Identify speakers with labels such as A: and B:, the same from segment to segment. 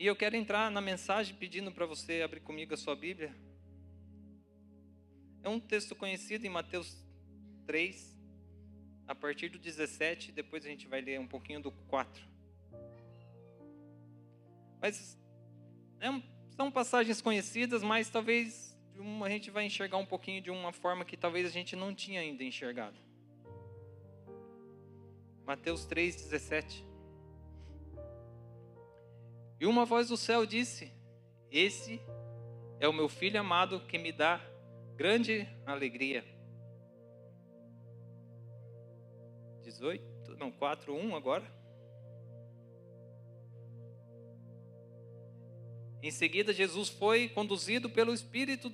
A: E eu quero entrar na mensagem pedindo para você abrir comigo a sua Bíblia. É um texto conhecido em Mateus 3, a partir do 17, depois a gente vai ler um pouquinho do 4. Mas são passagens conhecidas, mas talvez a gente vai enxergar um pouquinho de uma forma que talvez a gente não tinha ainda enxergado. Mateus 3, 17. E uma voz do céu disse: Esse é o meu filho amado que me dá grande alegria. 4, 1 agora. Em seguida, Jesus foi conduzido pelo Espírito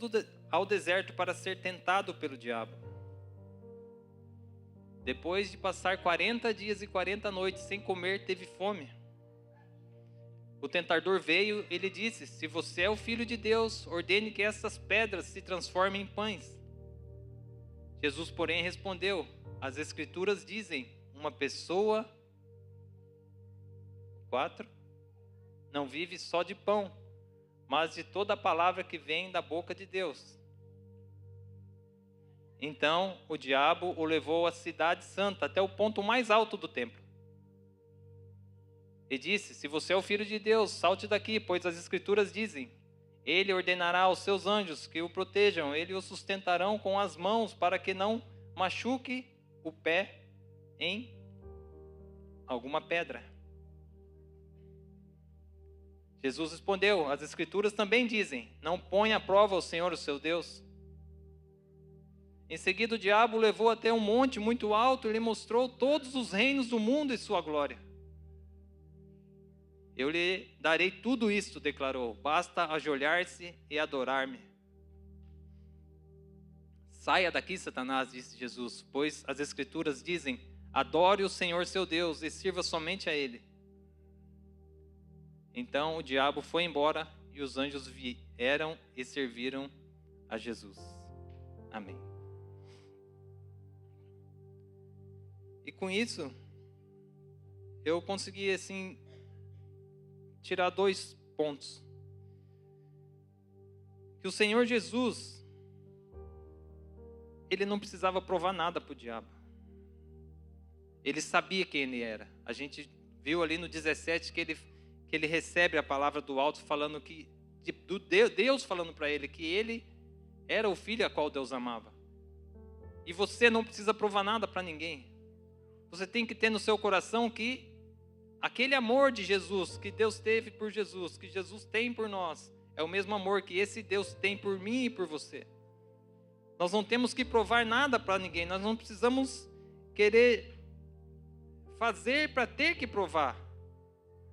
A: ao deserto para ser tentado pelo diabo. Depois de passar 40 dias e 40 noites sem comer, teve fome. O tentador veio e lhe disse: Se você é o Filho de Deus, ordene que essas pedras se transformem em pães. Jesus, porém, respondeu: As Escrituras dizem, uma pessoa 4 não vive só de pão, mas de toda a palavra que vem da boca de Deus. Então o diabo o levou à cidade santa, até o ponto mais alto do templo. E disse: Se você é o Filho de Deus, salte daqui, pois as Escrituras dizem: Ele ordenará aos seus anjos que o protejam, eles o sustentarão com as mãos para que não machuque o pé em alguma pedra. Jesus respondeu: As Escrituras também dizem: Não ponha à prova o Senhor, o seu Deus. Em seguida o diabo o levou até um monte muito alto e lhe mostrou todos os reinos do mundo e sua glória. Eu lhe darei tudo isto, declarou, basta ajoelhar-se e adorar-me. Saia daqui, Satanás, disse Jesus, pois as Escrituras dizem: Adore o Senhor seu Deus e sirva somente a Ele. Então o diabo foi embora e os anjos vieram e serviram a Jesus. Amém. E com isso, eu consegui assim tirar 2 pontos. Que o Senhor Jesus, ele não precisava provar nada para o diabo. Ele sabia quem ele era. A gente viu ali no 17 que ele recebe a palavra do alto falando que Deus falando para ele que ele era o filho a qual Deus amava. E você não precisa provar nada para ninguém. Você tem que ter no seu coração que aquele amor de Jesus, que Deus teve por Jesus, que Jesus tem por nós, é o mesmo amor que esse Deus tem por mim e por você. Nós não temos que provar nada para ninguém, nós não precisamos querer fazer para ter que provar.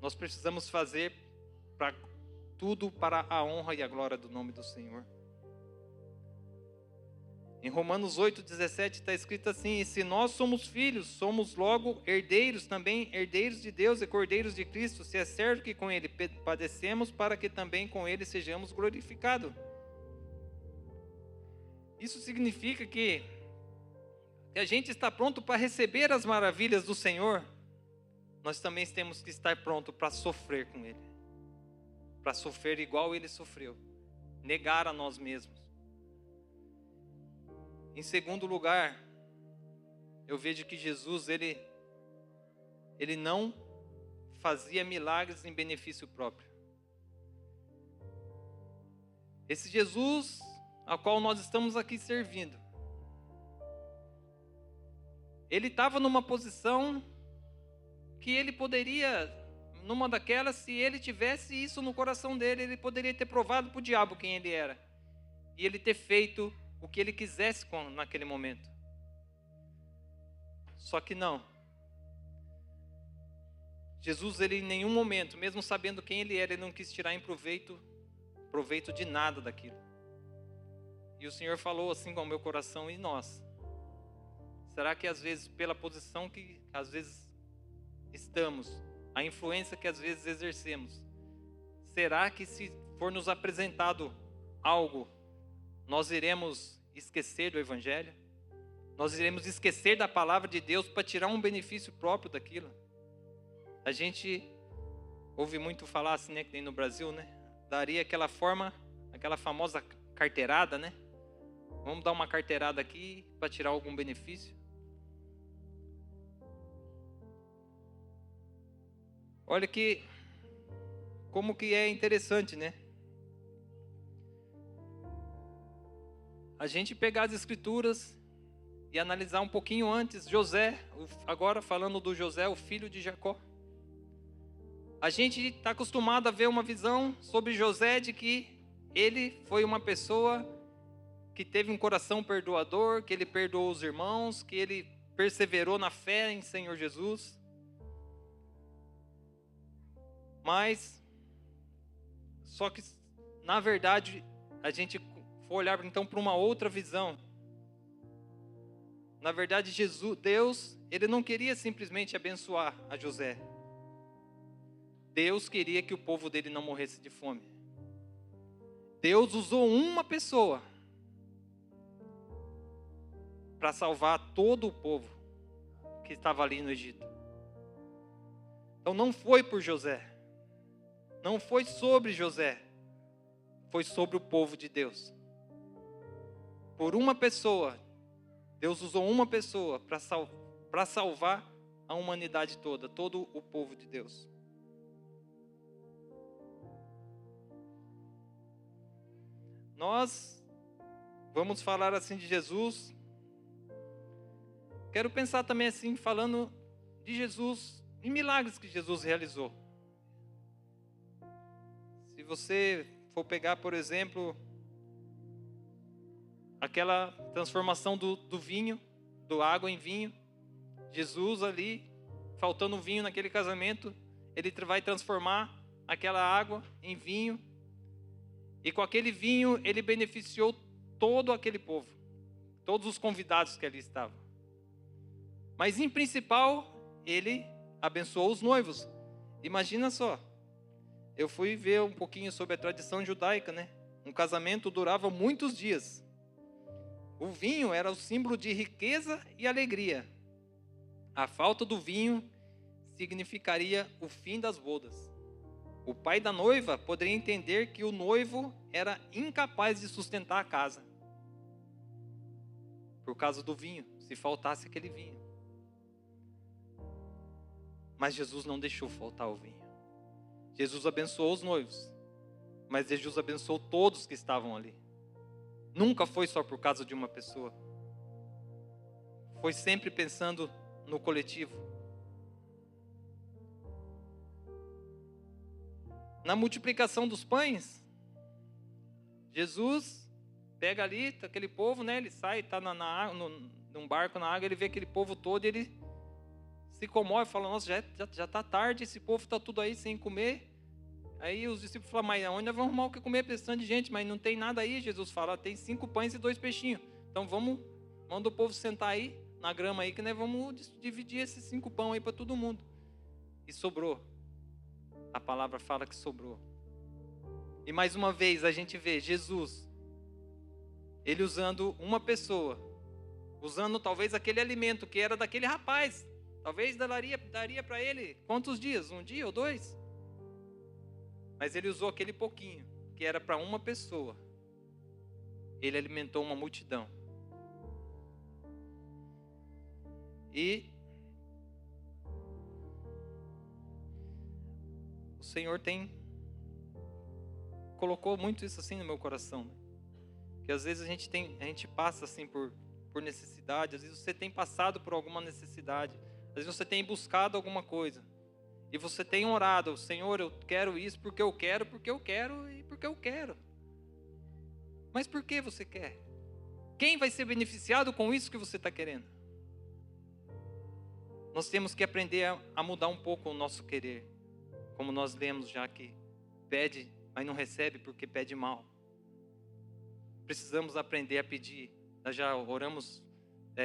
A: Nós precisamos fazer para tudo para a honra e a glória do nome do Senhor. Em Romanos 8,17 está escrito assim: E se nós somos filhos, somos logo herdeiros também, herdeiros de Deus e cordeiros de Cristo, se é certo que com Ele padecemos, para que também com Ele sejamos glorificados. Isso significa que a gente está pronto para receber as maravilhas do Senhor, nós também temos que estar pronto para sofrer com Ele, para sofrer igual Ele sofreu, negar a nós mesmos. Em segundo lugar, eu vejo que Jesus, ele não fazia milagres em benefício próprio. Esse Jesus ao qual nós estamos aqui servindo, ele estava numa posição que ele poderia, numa daquelas, se ele tivesse isso no coração dele, ele poderia ter provado para o diabo quem ele era. E ele ter feito o que ele quisesse naquele momento. Só que não. Jesus, ele em nenhum momento, mesmo sabendo quem ele era, ele não quis tirar em proveito de nada daquilo. E o Senhor falou assim com o meu coração: e nós? Será que às vezes, pela posição que às vezes estamos, a influência que às vezes exercemos, será que se for nos apresentado algo, nós iremos esquecer do Evangelho? Nós iremos esquecer da palavra de Deus para tirar um benefício próprio daquilo? A gente ouve muito falar assim, né, que tem no Brasil, né? Daria aquela forma, aquela famosa carteirada, né? Vamos dar uma carteirada aqui para tirar algum benefício. Olha como que é interessante, né? A gente pegar as escrituras e analisar um pouquinho antes, José, agora falando do José, o filho de Jacó. A gente está acostumado a ver uma visão sobre José de que ele foi uma pessoa que teve um coração perdoador, que ele perdoou os irmãos, que ele perseverou na fé em Senhor Jesus. Mas, só que, na verdade, a gente for olhar então para uma outra visão. Na verdade, Deus, ele não queria simplesmente abençoar a José. Deus queria que o povo dele não morresse de fome. Deus usou uma pessoa para salvar todo o povo que estava ali no Egito. Então não foi por José. Não foi sobre José. Foi sobre o povo de Deus. Por uma pessoa, Deus usou uma pessoa para salvar a humanidade toda, todo o povo de Deus. Nós vamos falar assim de Jesus. Quero pensar também assim, falando de Jesus, em milagres que Jesus realizou. Se você for pegar, por exemplo, aquela transformação do vinho, do água em vinho, Jesus ali, faltando vinho naquele casamento, ele vai transformar aquela água em vinho, e com aquele vinho ele beneficiou todo aquele povo, todos os convidados que ali estavam. Mas em principal, ele abençoou os noivos. Imagina só, eu fui ver um pouquinho sobre a tradição judaica, né? Um casamento durava muitos dias. O vinho era o símbolo de riqueza e alegria. A falta do vinho significaria o fim das bodas. O pai da noiva poderia entender que o noivo era incapaz de sustentar a casa por causa do vinho, se faltasse aquele vinho. Mas Jesus não deixou faltar o vinho. Jesus abençoou os noivos, mas Jesus abençoou todos que estavam ali. Nunca foi só por causa de uma pessoa. Foi sempre pensando no coletivo. Na multiplicação dos pães, Jesus pega ali aquele povo, né? Ele sai, está num barco na água, ele vê aquele povo todo, ele se comove, fala, nossa, já está tarde, esse povo está tudo aí sem comer. Aí os discípulos falam, mas onde nós vamos arrumar o que comer para esse tanto de gente? Mas não tem nada aí. Jesus fala, tem 5 pães e 2 peixinhos. Então manda o povo sentar aí, na grama aí, que nós vamos dividir esses 5 pão aí para todo mundo. E sobrou. A palavra fala que sobrou. E mais uma vez a gente vê Jesus, ele usando uma pessoa, usando talvez aquele alimento que era daquele rapaz. Talvez daria para ele quantos dias? 1 dia ou 2? Mas ele usou aquele pouquinho, que era para uma pessoa. Ele alimentou uma multidão. E o Senhor colocou muito isso assim no meu coração, né? Que às vezes a gente passa assim por necessidade, às vezes você tem passado por alguma necessidade, às vezes você tem buscado alguma coisa. E você tem orado, Senhor, eu quero isso porque eu quero e porque eu quero. Mas por que você quer? Quem vai ser beneficiado com isso que você está querendo? Nós temos que aprender a mudar um pouco o nosso querer. Como nós lemos já que pede, mas não recebe porque pede mal. Precisamos aprender a pedir. Nós já oramos,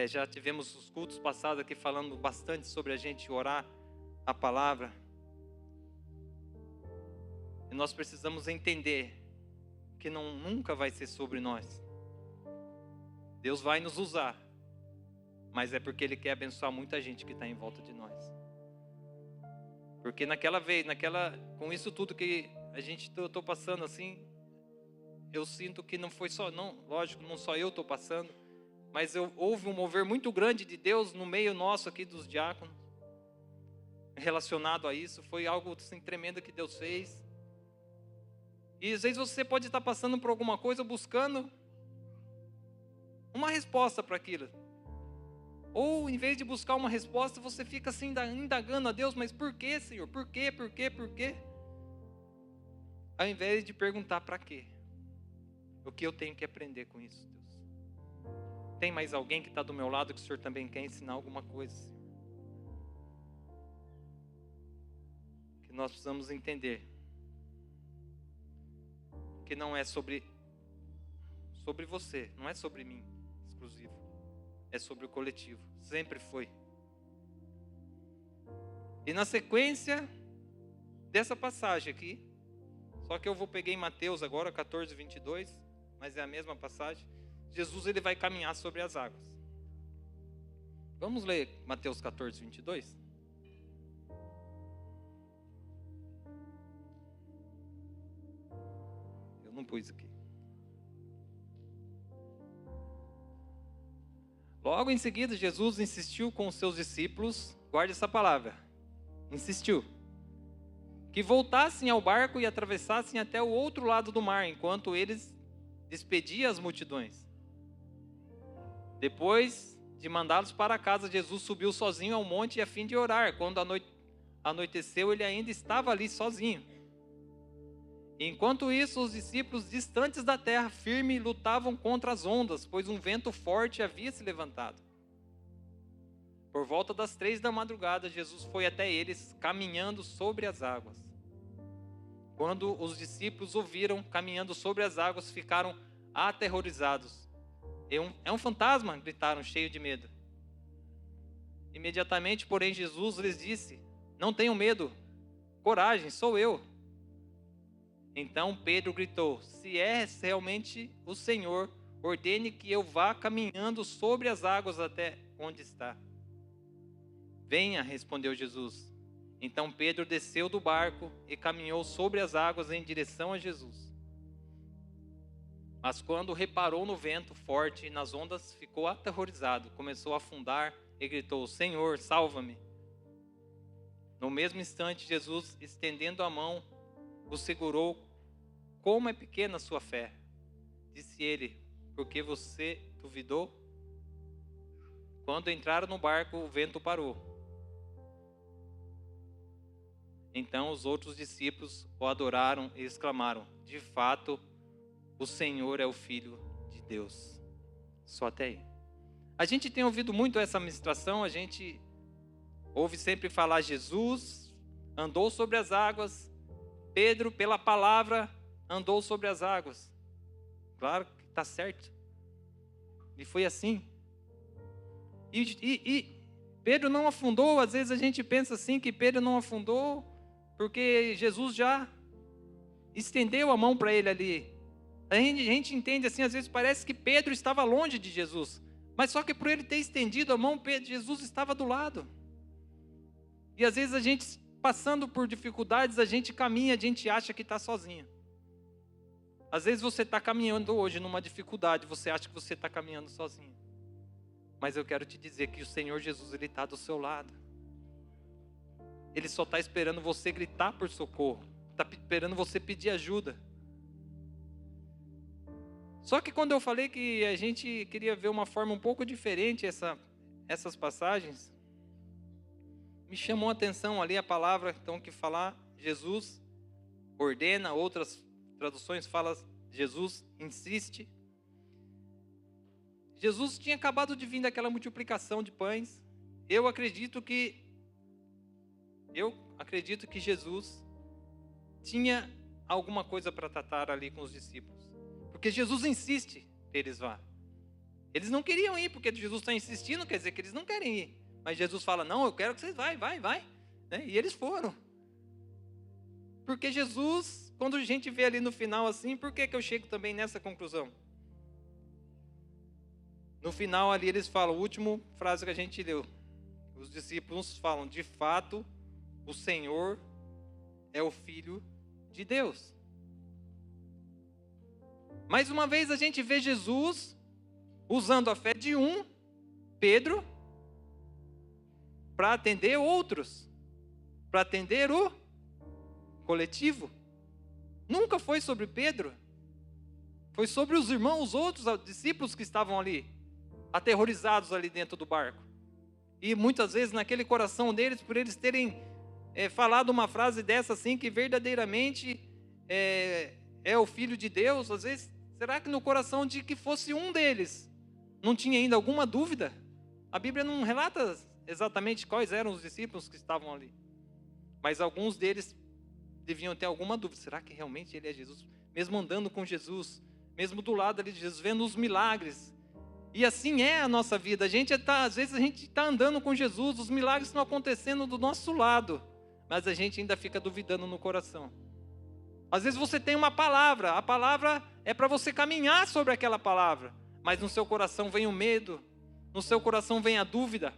A: já tivemos os cultos passados aqui falando bastante sobre a gente orar a palavra. E nós precisamos entender que nunca vai ser sobre nós. Deus vai nos usar, mas é porque Ele quer abençoar muita gente que está em volta de nós. Porque com isso tudo que eu estou passando assim, eu sinto que não foi só, não, lógico, não só eu estou passando, mas houve um mover muito grande de Deus no meio nosso aqui dos diáconos, relacionado a isso. Foi algo assim, tremendo que Deus fez. E às vezes você pode estar passando por alguma coisa, buscando uma resposta para aquilo. Ou em vez de buscar uma resposta, você fica assim indagando a Deus, mas por que, Senhor? Por quê? Por quê? Por quê? Ao invés de perguntar para quê? O que eu tenho que aprender com isso, Deus? Tem mais alguém que está do meu lado que o Senhor também quer ensinar alguma coisa, Senhor? Que nós precisamos entender que não é sobre você, não é sobre mim exclusivo, é sobre o coletivo, sempre foi. E na sequência dessa passagem aqui, só que eu peguei em Mateus agora, 14, 22, mas é a mesma passagem. Jesus ele vai caminhar sobre as águas. Vamos ler Mateus 14, 22? Eu não pus aqui. Logo em seguida, Jesus insistiu com os seus discípulos, guarde essa palavra, insistiu, que voltassem ao barco e atravessassem até o outro lado do mar, enquanto eles despediam as multidões. Depois de mandá-los para casa, Jesus subiu sozinho ao monte a fim de orar. Quando anoiteceu, ele ainda estava ali sozinho. Enquanto isso, os discípulos distantes da terra firme lutavam contra as ondas, pois um vento forte havia se levantado. Por volta das 3 da madrugada, Jesus foi até eles, caminhando sobre as águas. Quando os discípulos o viram caminhando sobre as águas, ficaram aterrorizados. É um fantasma, gritaram, cheios de medo. Imediatamente, porém, Jesus lhes disse: não tenham medo, coragem, sou eu. Então Pedro gritou: se é realmente o Senhor, ordene que eu vá caminhando sobre as águas até onde está. Venha, respondeu Jesus. Então Pedro desceu do barco e caminhou sobre as águas em direção a Jesus. Mas quando reparou no vento forte e nas ondas, ficou aterrorizado, começou a afundar e gritou: Senhor, salva-me. No mesmo instante, Jesus, estendendo a mão, o segurou. Como é pequena a sua fé, disse ele, porque você duvidou? Quando entraram no barco, o vento parou. Então os outros discípulos o adoraram e exclamaram: de fato, o Senhor é o Filho de Deus. Só até aí. A gente tem ouvido muito essa ministração, a gente ouve sempre falar: Jesus andou sobre as águas, Pedro, pela palavra, andou sobre as águas. Claro que está certo. E foi assim. E Pedro não afundou. Às vezes a gente pensa assim, que Pedro não afundou porque Jesus já estendeu a mão para ele ali. A gente entende assim, às vezes parece que Pedro estava longe de Jesus. Mas só que por ele ter estendido a mão, Jesus estava do lado. E às vezes a gente, passando por dificuldades, a gente caminha, a gente acha que está sozinho. Às vezes você está caminhando hoje numa dificuldade, você acha que você está caminhando sozinho. Mas eu quero te dizer que o Senhor Jesus, Ele está do seu lado. Ele só está esperando você gritar por socorro. Está esperando você pedir ajuda. Só que quando eu falei que a gente queria ver uma forma um pouco diferente essas passagens, me chamou a atenção ali a palavra então que falar Jesus ordena, outras traduções falam Jesus insiste. Jesus tinha acabado de vir daquela multiplicação de pães. Eu acredito que Jesus tinha alguma coisa para tratar ali com os discípulos. Porque Jesus insiste que eles vá. Eles não queriam ir, porque Jesus está insistindo, quer dizer que eles não querem ir. Mas Jesus fala: não, eu quero que vocês vai. Né? E eles foram. Porque Jesus, quando a gente vê ali no final assim, por que eu chego também nessa conclusão? No final ali eles falam, a última frase que a gente leu. Os discípulos falam: de fato, o Senhor é o Filho de Deus. Mais uma vez a gente vê Jesus usando a fé de um, Pedro, para atender outros, para atender o coletivo. Nunca foi sobre Pedro, foi sobre os irmãos, os outros discípulos que estavam ali, aterrorizados ali dentro do barco. E muitas vezes naquele coração deles, por eles terem falado uma frase dessa assim, que verdadeiramente é o Filho de Deus, às vezes, será que no coração de que fosse um deles, não tinha ainda alguma dúvida? A Bíblia não relata exatamente quais eram os discípulos que estavam ali, mas alguns deles deviam ter alguma dúvida. Será que realmente ele é Jesus? Mesmo andando com Jesus, mesmo do lado ali de Jesus, vendo os milagres. E assim é a nossa vida. Às vezes a gente está andando com Jesus, os milagres estão acontecendo do nosso lado, mas a gente ainda fica duvidando no coração. Às vezes você tem uma palavra, a palavra é para você caminhar sobre aquela palavra, mas no seu coração vem o medo, no seu coração vem a dúvida.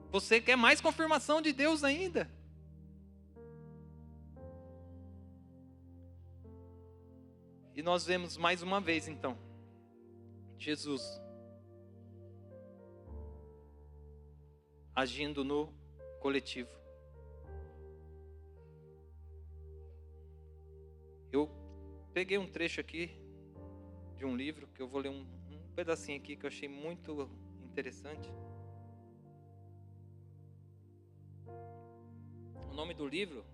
A: Você quer mais confirmação de Deus ainda. E nós vemos mais uma vez então, Jesus agindo no coletivo. Eu peguei um trecho aqui de um livro, que eu vou ler um pedacinho aqui que eu achei muito interessante. O nome do livro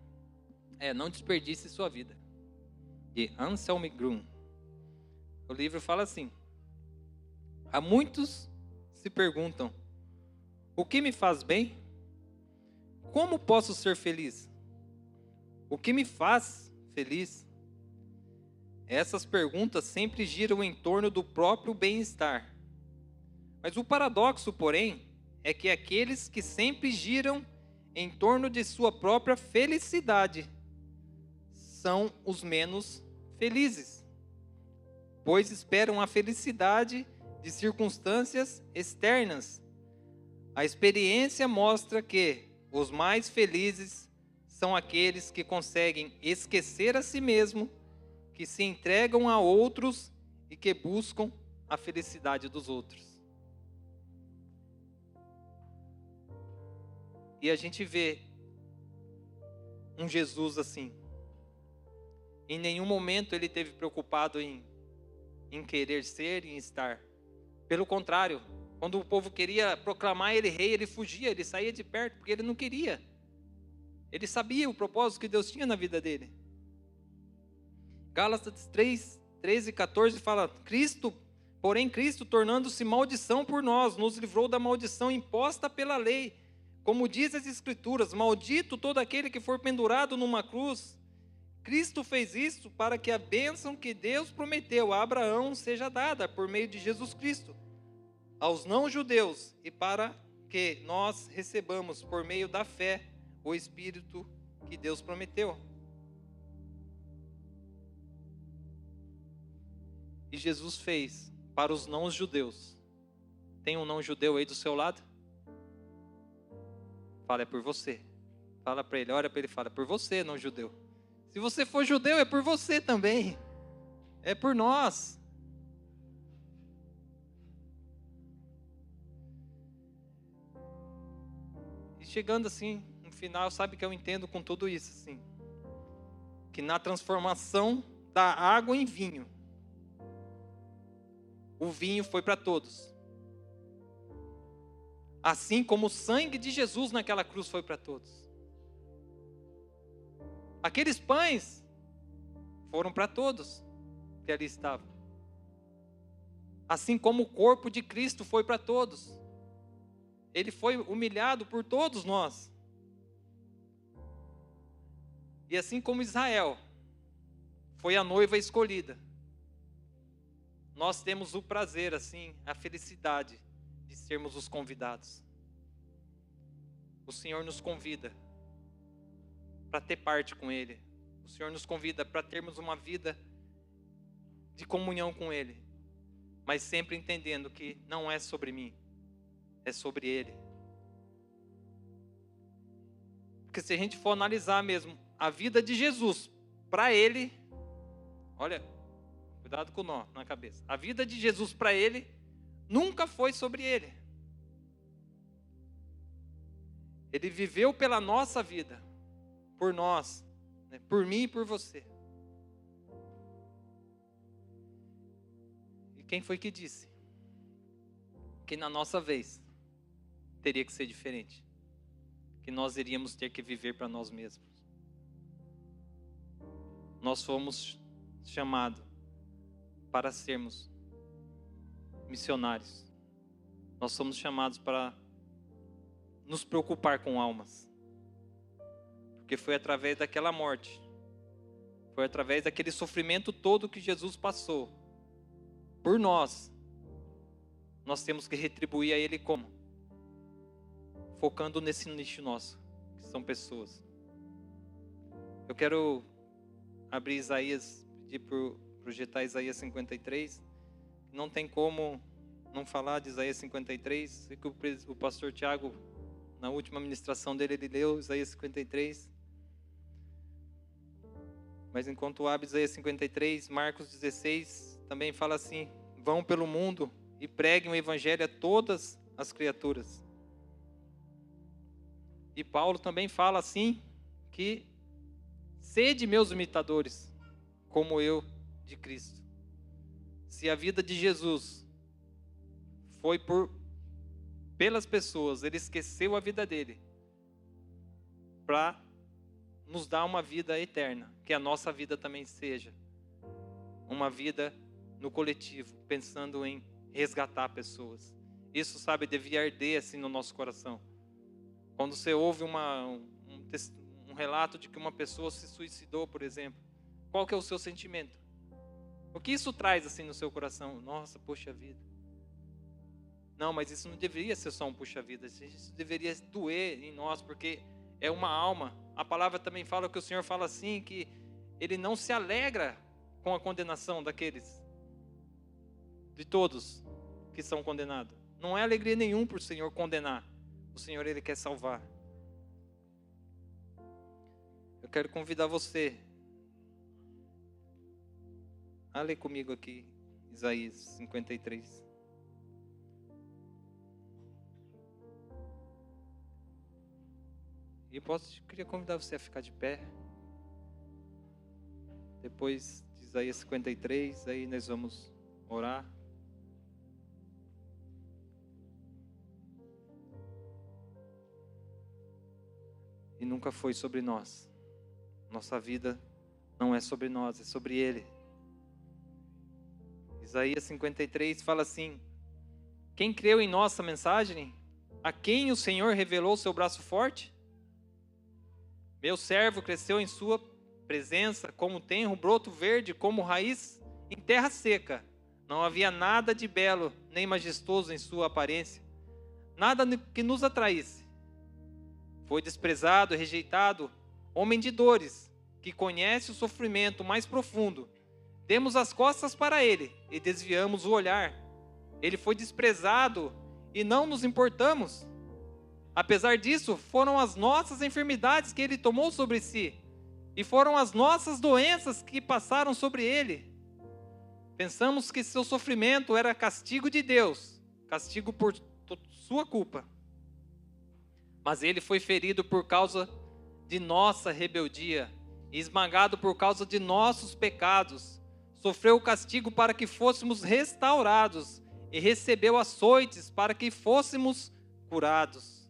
A: é Não Desperdice Sua Vida, de Anselm Grün. O livro fala assim: há muitos se perguntam, o que me faz bem? Como posso ser feliz? O que me faz feliz? Essas perguntas sempre giram em torno do próprio bem-estar. Mas o paradoxo, porém, é que aqueles que sempre giram em torno de sua própria felicidade são os menos felizes, pois esperam a felicidade de circunstâncias externas. A experiência mostra que os mais felizes são aqueles que conseguem esquecer a si mesmo, que se entregam a outros e que buscam a felicidade dos outros. E a gente vê um Jesus assim. Em nenhum momento ele esteve preocupado em querer ser e em estar. Pelo contrário, quando o povo queria proclamar ele rei, ele fugia, ele saía de perto, porque ele não queria. Ele sabia o propósito que Deus tinha na vida dele. Gálatas 3, 13 e 14 fala: Porém Cristo, tornando-se maldição por nós, nos livrou da maldição imposta pela lei. Como diz as Escrituras, maldito todo aquele que for pendurado numa cruz. Cristo fez isso para que a bênção que Deus prometeu a Abraão seja dada por meio de Jesus Cristo aos não-judeus, e para que nós recebamos por meio da fé o Espírito que Deus prometeu. E Jesus fez para os não-judeus. Tem um não-judeu aí do seu lado? Fala, é por você. Fala para ele, olha para ele e fala, é por você, não-judeu. Se você for judeu, é por você também. É por nós. E chegando assim, no final, sabe que eu entendo com tudo isso, assim, que na transformação da água em vinho, o vinho foi para todos. Assim como o sangue de Jesus naquela cruz foi para todos. Aqueles pães foram para todos que ali estavam. Assim como o corpo de Cristo foi para todos. Ele foi humilhado por todos nós. E assim como Israel foi a noiva escolhida, nós temos o prazer, assim, a felicidade de sermos os convidados. O Senhor nos convida para ter parte com Ele. O Senhor nos convida para termos uma vida de comunhão com Ele, mas sempre entendendo que não é sobre mim, é sobre Ele. Porque se a gente for analisar mesmo a vida de Jesus, para ele, olha, cuidado com o nó na cabeça. A vida de Jesus para ele nunca foi sobre ele. Ele viveu pela nossa vida, por nós, né? Por mim e por você. E quem foi que disse que na nossa vez teria que ser diferente? Que nós iríamos ter que viver para nós mesmos. Nós fomos chamados para sermos missionários. Nós somos chamados para nos preocupar com almas. Porque foi através daquela morte, foi através daquele sofrimento todo que Jesus passou por nós. Nós temos que retribuir a Ele como? Focando nesse nicho nosso, que são pessoas. Eu quero abrir Isaías, pedir para projetar Isaías 53. Não tem como não falar de Isaías 53. Sei que o pastor Tiago, na última ministração dele, ele leu Isaías 53. Mas enquanto abre Isaías 53, Marcos 16 também fala assim: vão pelo mundo e preguem o evangelho a todas as criaturas. E Paulo também fala assim, que sede meus imitadores, como eu de Cristo. Se a vida de Jesus foi pelas pessoas, ele esqueceu a vida dele para nos dar uma vida eterna, que a nossa vida também seja uma vida no coletivo, pensando em resgatar pessoas. Isso, sabe, devia arder assim no nosso coração. Quando você ouve um relato de que uma pessoa se suicidou, por exemplo, qual que é o seu sentimento? O que isso traz assim no seu coração? Nossa, poxa vida. Não, mas isso não deveria ser só um puxa vida, isso deveria doer em nós, porque é uma alma. A palavra também fala que o Senhor fala assim, que Ele não se alegra com a condenação daqueles, de todos que são condenados. Não é alegria nenhuma por o Senhor condenar. O Senhor, Ele quer salvar. Eu quero convidar você a ler comigo aqui Isaías 53. E queria convidar você a ficar de pé. Depois de Isaías 53, aí nós vamos orar. E nunca foi sobre nós. Nossa vida não é sobre nós, é sobre Ele. Isaías 53 fala assim: quem creu em nossa mensagem? A quem o Senhor revelou seu braço forte? Meu servo cresceu em sua presença, como tenro broto verde, como raiz em terra seca. Não havia nada de belo, nem majestoso em sua aparência, nada que nos atraísse. Foi desprezado, rejeitado, homem de dores, que conhece o sofrimento mais profundo. Demos as costas para ele e desviamos o olhar. Ele foi desprezado e não nos importamos. Apesar disso, foram as nossas enfermidades que ele tomou sobre si, e foram as nossas doenças que passaram sobre ele. Pensamos que seu sofrimento era castigo de Deus, castigo por sua culpa. Mas ele foi ferido por causa de nossa rebeldia, e esmagado por causa de nossos pecados. Sofreu o castigo para que fôssemos restaurados, e recebeu açoites para que fôssemos curados.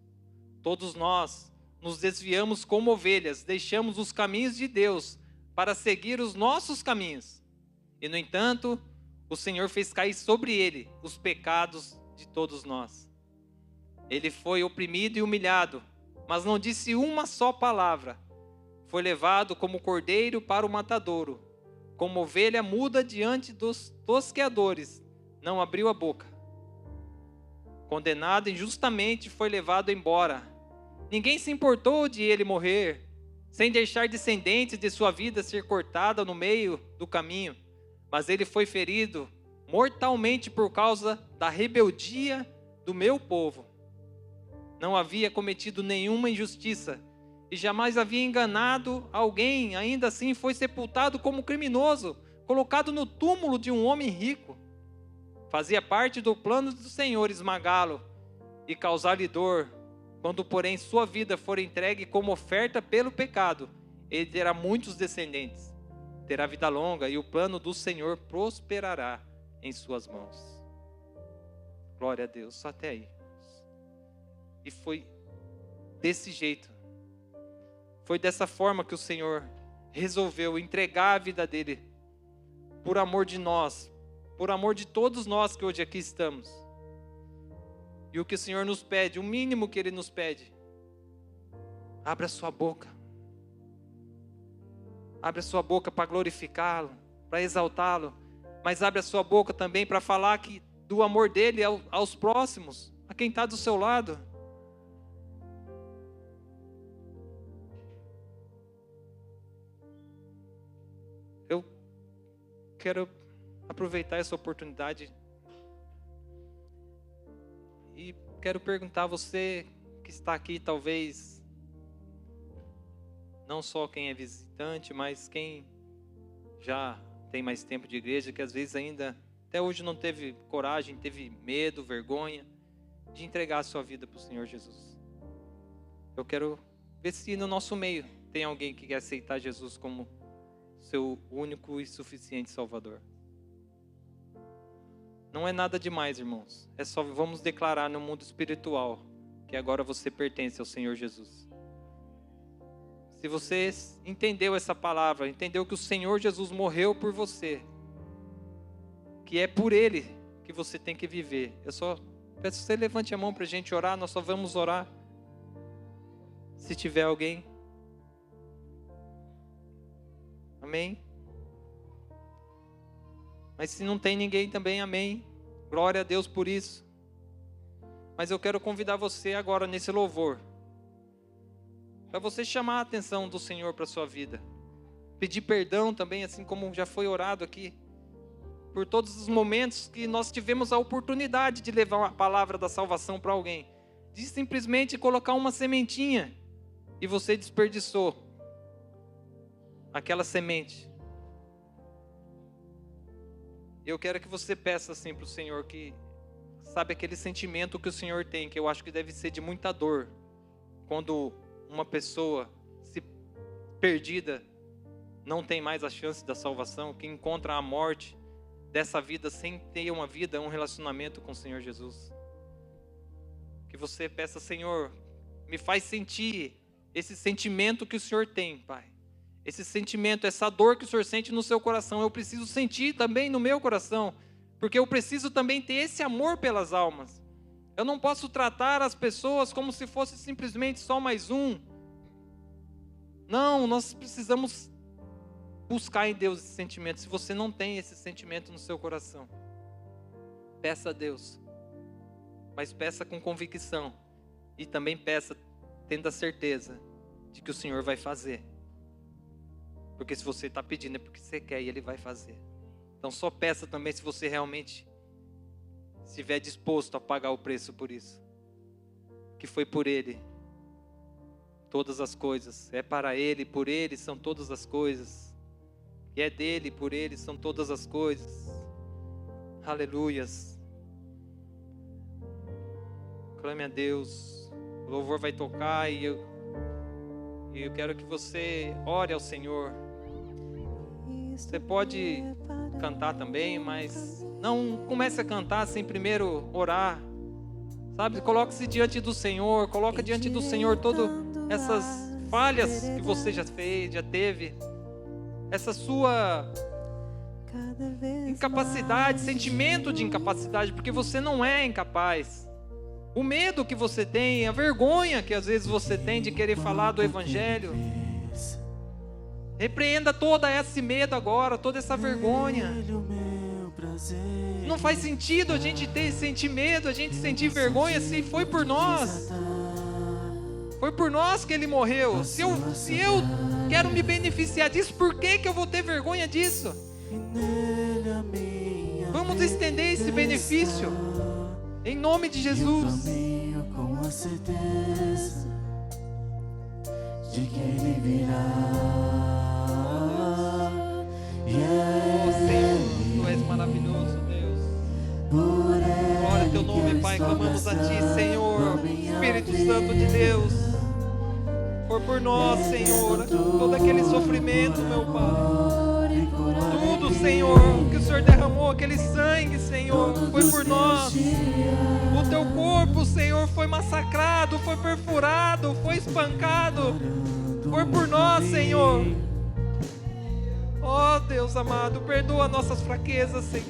A: Todos nós nos desviamos como ovelhas, deixamos os caminhos de Deus para seguir os nossos caminhos. E, no entanto, o Senhor fez cair sobre ele os pecados de todos nós. Ele foi oprimido e humilhado, mas não disse uma só palavra. Foi levado como cordeiro para o matadouro, como ovelha muda diante dos tosqueadores, não abriu a boca. Condenado injustamente, foi levado embora. Ninguém se importou de ele morrer, sem deixar descendentes de sua vida ser cortada no meio do caminho. Mas ele foi ferido mortalmente por causa da rebeldia do meu povo. Não havia cometido nenhuma injustiça, e jamais havia enganado alguém, ainda assim foi sepultado como criminoso, colocado no túmulo de um homem rico. Fazia parte do plano do Senhor esmagá-lo e causar-lhe dor. Quando, porém, sua vida for entregue como oferta pelo pecado, ele terá muitos descendentes, terá vida longa, e o plano do Senhor prosperará em suas mãos. Glória a Deus, só até aí. E foi desse jeito, foi dessa forma que o Senhor resolveu entregar a vida dele, por amor de nós, por amor de todos nós que hoje aqui estamos. E o que o Senhor nos pede, o mínimo que Ele nos pede, abra sua boca. Abra sua boca para glorificá-lo, para exaltá-lo, mas abre a sua boca também para falar do amor dele aos próximos, a quem está do seu lado. Eu quero aproveitar essa oportunidade e quero perguntar a você que está aqui, talvez não só quem é visitante, mas quem já tem mais tempo de igreja, que às vezes ainda, até hoje não teve coragem, teve medo, vergonha de entregar a sua vida para o Senhor Jesus. Eu quero ver se no nosso meio tem alguém que quer aceitar Jesus como seu único e suficiente Salvador. Não é nada demais, irmãos. É só vamos declarar no mundo espiritual que agora você pertence ao Senhor Jesus. Se você entendeu essa palavra, entendeu que o Senhor Jesus morreu por você, que é por Ele que você tem que viver, eu só peço que você levante a mão para a gente orar, nós só vamos orar. Se tiver alguém. Amém? Mas se não tem ninguém também, amém. Glória a Deus por isso. Mas eu quero convidar você agora nesse louvor, para você chamar a atenção do Senhor para a sua vida. Pedir perdão também, assim como já foi orado aqui, por todos os momentos que nós tivemos a oportunidade de levar uma palavra da salvação para alguém. De simplesmente colocar uma sementinha e você desperdiçou aquela semente. Eu quero que você peça assim para o Senhor, que sabe aquele sentimento que o Senhor tem, que eu acho que deve ser de muita dor, quando uma pessoa perdida não tem mais a chance da salvação, que encontra a morte dessa vida sem ter uma vida, um relacionamento com o Senhor Jesus. Que você peça, Senhor, me faz sentir esse sentimento que o Senhor tem, Pai. Esse sentimento, essa dor que o Senhor sente no seu coração, eu preciso sentir também no meu coração, porque eu preciso também ter esse amor pelas almas. Eu não posso tratar as pessoas como se fosse simplesmente só mais um. Não, nós precisamos buscar em Deus esse sentimento. Se você não tem esse sentimento no seu coração, peça a Deus, mas peça com convicção, e também peça tendo a certeza de que o Senhor vai fazer. Porque se você está pedindo é porque você quer e Ele vai fazer. Então só peça também se você realmente estiver disposto a pagar o preço por isso. Que foi por Ele todas as coisas. É para Ele, por Ele são todas as coisas. E é dele, por Ele são todas as coisas. Aleluias. Clame a Deus. O louvor vai tocar e eu quero que você ore ao Senhor. Você pode cantar também, mas não comece a cantar sem primeiro orar. Sabe, coloque-se diante do Senhor, coloca diante do Senhor todas essas falhas que você já fez, já teve. Essa sua incapacidade, sentimento de incapacidade, porque você não é incapaz. O medo que você tem, a vergonha que às vezes você tem de querer falar do Evangelho. Repreenda todo esse medo agora, toda essa vergonha. Não faz sentido a gente sentir medo, a gente sentir vergonha, se foi por nós. Foi por nós que Ele morreu. Se eu quero me beneficiar disso, por que eu vou ter vergonha disso? Vamos estender esse benefício. Em nome de Jesus.
B: Com a certeza de que Ele virá.
A: Oh, Senhor, Tu és maravilhoso, Deus. Glória ao Teu nome, Pai, clamamos a Ti, Senhor, Espírito Santo de Deus. Foi por nós, Senhor, todo aquele sofrimento, meu Pai. Tudo, Senhor, que o Senhor derramou, aquele sangue, Senhor, foi por nós. O Teu corpo, Senhor, foi massacrado, foi perfurado, foi espancado. Foi por nós, Senhor. Oh, Deus amado, perdoa nossas fraquezas, Senhor.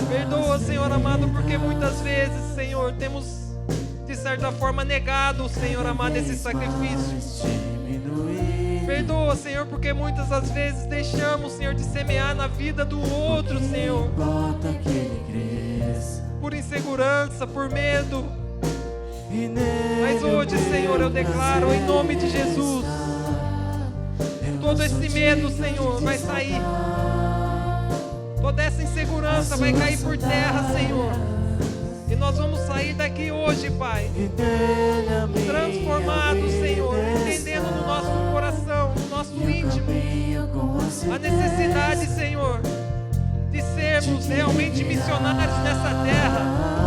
A: Perdoa, Senhor amado, porque muitas vezes, Senhor, temos, de certa forma, negado, Senhor amado, esse sacrifício. Perdoa, Senhor, porque muitas das vezes deixamos, Senhor, de semear na vida do outro, Senhor. Por insegurança, por medo. Mas hoje, Senhor, eu declaro em nome de Jesus, todo esse medo, Senhor, vai sair. Toda essa insegurança vai cair por terra, Senhor. E nós vamos sair daqui hoje, Pai, transformados, Senhor, entendendo no nosso coração, no nosso íntimo, a necessidade, Senhor, de sermos realmente missionários nessa terra.